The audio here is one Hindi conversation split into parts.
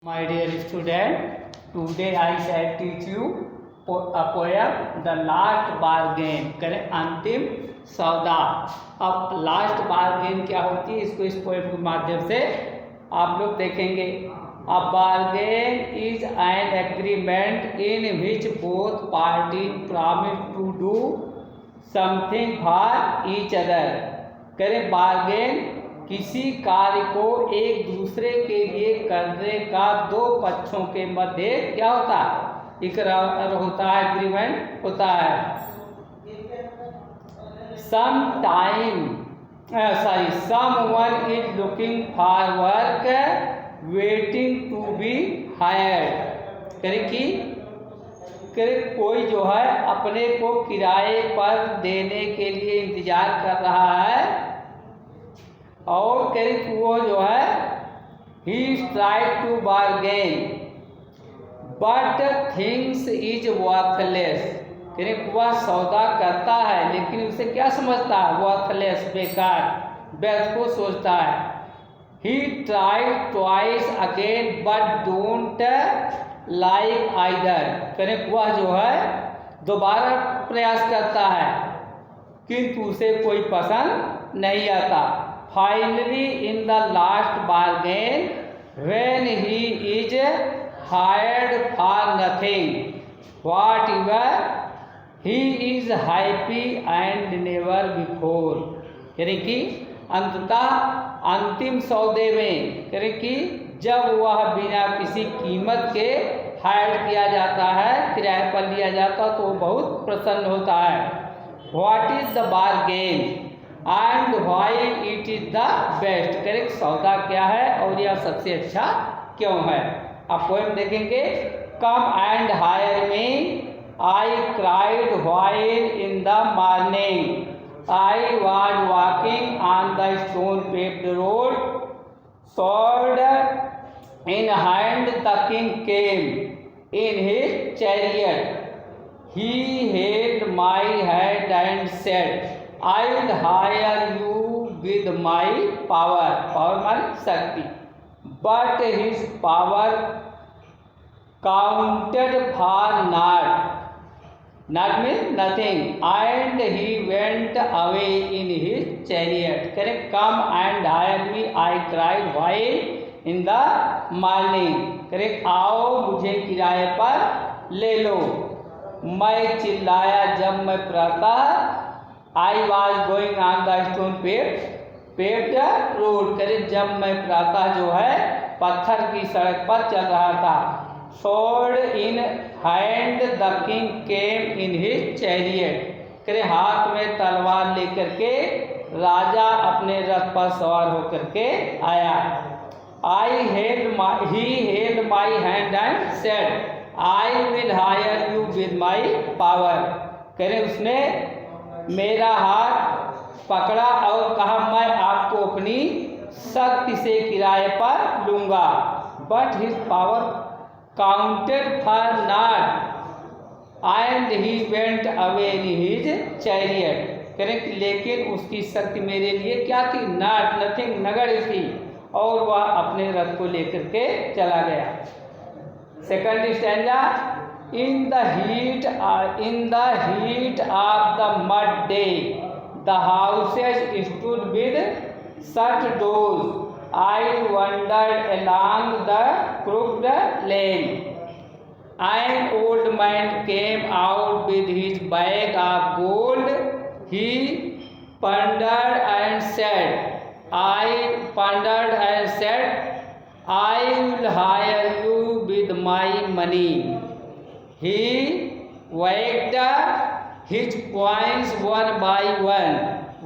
My dear student, today I shall teach you a poem, The Last Bargain. करें अंतिम सौदा। अब लास्ट बार्गेन क्या होती है, इसको इस पोएम के माध्यम से आप लोग देखेंगे। A bargain is an agreement in which both parties promise to do something for each other. करें बार्गेन किसी कार्य को एक दूसरे के लिए करने का दो पक्षों के मध्य क्या होता है, इकरार होता है, एग्रीमेंट होता है। Someone is looking for work waiting to be hired. कोई जो है अपने को किराए पर देने के लिए इंतजार कर रहा है और वो जो है he tried to bargain but things is worthless। वह सौदा करता है लेकिन उसे क्या समझता है, worthless, बेकार, व्यर्थ को सोचता है। he tried twice again but don't like either। वह जो है दोबारा प्रयास करता है किंतु उसे कोई पसंद नहीं आता। Finally, in the last bargain, when he is hired for nothing, whatever, he is happy and never before। यानी कि अंततः अंतिम सौदे में कि जब वह बिना किसी कीमत के हायर किया जाता है, किराए पर लिया जाता तो वो बहुत प्रसन्न होता है। What is the bargain and why it is the best। Correct, सौदा क्या है और यह सबसे अच्छा क्यों है। आप पोएम देखेंगे। Come and hire me I cried while in the morning I was walking on the stone paved road sword in hand the king came in his chariot he held my hand and said I will hire you with my power। Power माने शक्ति। But his power counted for not means nothing and he went away in his chariot। Correct, come and hire me I cried while in the morning। Correct, आओ मुझे किराए पर ले लो, मैं चिल्लाया जब मैं प्रातः I was going on the stone paved road। करें, जब मैं प्रातः जो है पत्थर की सड़क पर चल रहा था। sword in hand the king came in his chariot। करें, हाथ में तलवार लेकर के राजा अपने रथ पर सवार होकर के आया। he held my hand and said I will hire you with my power। करें, उसने मेरा हाथ पकड़ा और कहा मैं आपको अपनी शक्ति से किराए पर लूँगा। But his power counted for not and he went away in his chariot. करें, लेकिन उसकी शक्ति मेरे लिए क्या थी, नॉट, नथिंग, नगण्य थी, और वह अपने रथ को लेकर के चला गया। Second stanza. In the heat of the mud day, the houses stood with shut doors. I wandered along the crooked lane. An old man came out with his bag of gold. He pondered and said, I will hire you with my money। He wagged his coins one by one।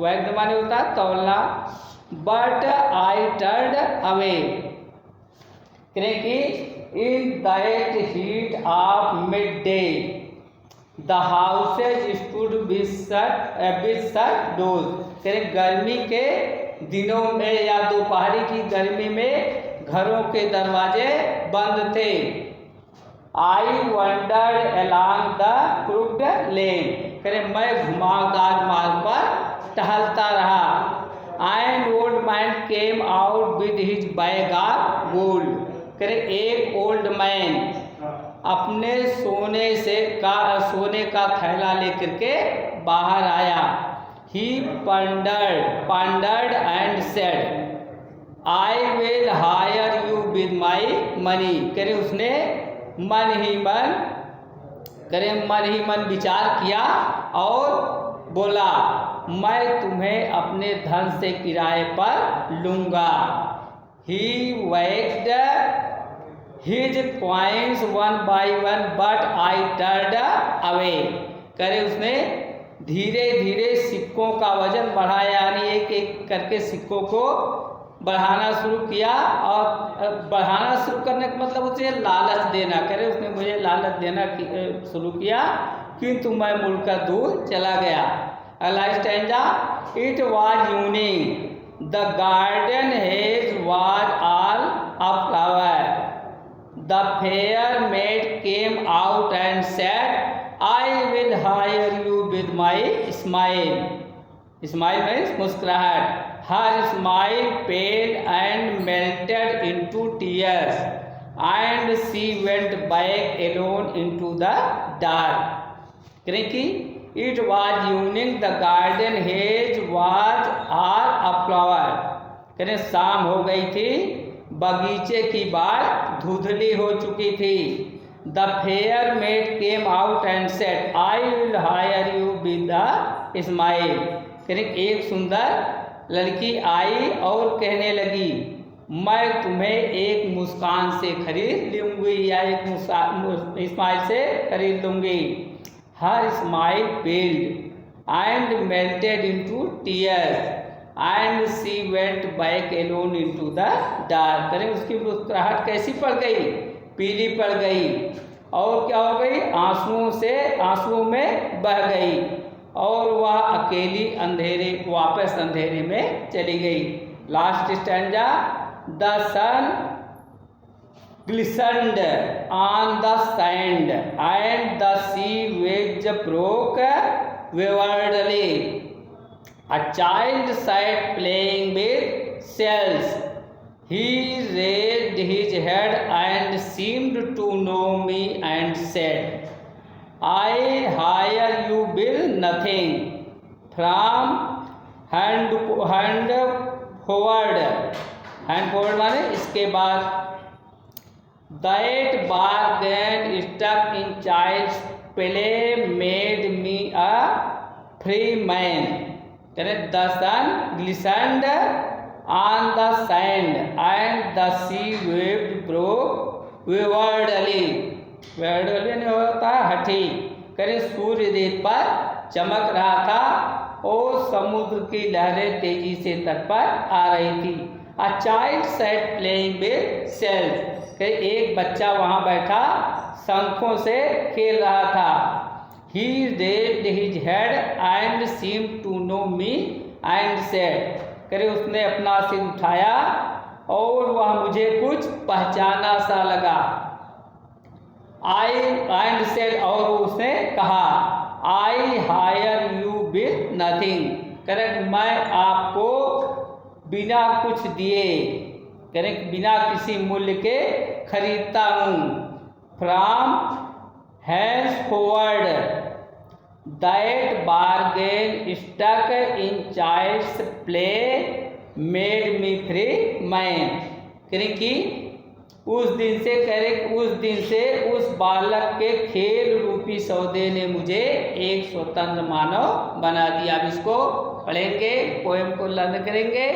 wagged माने होता है तौलना। But I turned away। in that heat of midday, the houses stood with shut doors। गर्मी के दिनों में या दोपहरी की गर्मी में घरों के दरवाजे बंद थे। I wandered along the crooked lane। मैं घुमावदार मार्ग पर टहलता रहा। An old man came out with his bag of gold। करे एक ओल्ड मैन अपने सोने का थैला लेकर के बाहर आया। ही pondered and said, I will hire you with my money। करे उसने मन ही मन विचार किया और बोला, मैं तुम्हें अपने धन से किराए पर लूँगा। He weighed his coins one by one, but I turned away। करे उसने धीरे धीरे सिक्कों का वजन बढ़ाया, यानी एक एक करके सिक्कों को बढ़ाना शुरू किया। और बढ़ाना शुरू करने का मतलब उसे लालच देना। करे उसने मुझे लालच देना शुरू किया, किंतु मैं मुड़कर दूर चला गया। अगला stanza, it was unique the garden hedge was all a flower. The fair maid came out and said, I will hire you with my smile. Smile means मुस्कुराहट। Her smile pale and melted into tears and she went back alone into the dark. क्योंकि it was unique the garden hedge was all a flower. करें शाम हो गई थी, बगीचे की बाढ़ धुंधली हो चुकी थी। The fair maid came out and said, I will hire you with the smile. करें एक सुंदर लड़की आई और कहने लगी, मैं तुम्हें एक मुस्कान से खरीद लूँगी या एक स्माइल से खरीद लूँगी। Her smile paled and melted into tears and she went back alone into the dark. करें उसकी मुस्कुराहट कैसी पड़ गई? पीली पड़ गई। और क्या हो गई? आंसुओं में बह गई और वह अकेली वापस अंधेरे में चली गई। Last stanza, the sun glistened on the sand and the sea waves broke waywardly. A child sat playing with shells. He raised his head and seemed to know me and said, I hire you with nothing. From hand forward माने इसके बाद that bargain stuck in child's play made me a free man. The sun glistened on the sand and the sea waves broke waywardly. waywardly नहीं होता है हठी। करे सूर्य देव पर चमक रहा था और समुद्र की लहरें तेजी से तट पर आ रही थी। A child sat playing with shells। एक बच्चा वहाँ बैठा शंखों से खेल रहा था। He raised his head and seemed to know me and said, करे उसने अपना सिर उठाया और वह मुझे कुछ पहचाना सा लगा। I and said, और उसने कहा, I hire you with nothing। करे मैं आपको बिना कुछ दिए, करें बिना किसी मूल्य के खरीदता हूँ। From henceforward that bargain stuck in child's play made me free man। करें कि उस दिन से उस बालक के खेल रूपी सौदे ने मुझे एक स्वतंत्र मानव बना दिया। अब इसको पढ़ेंगे, पोएम को लर्न करेंगे।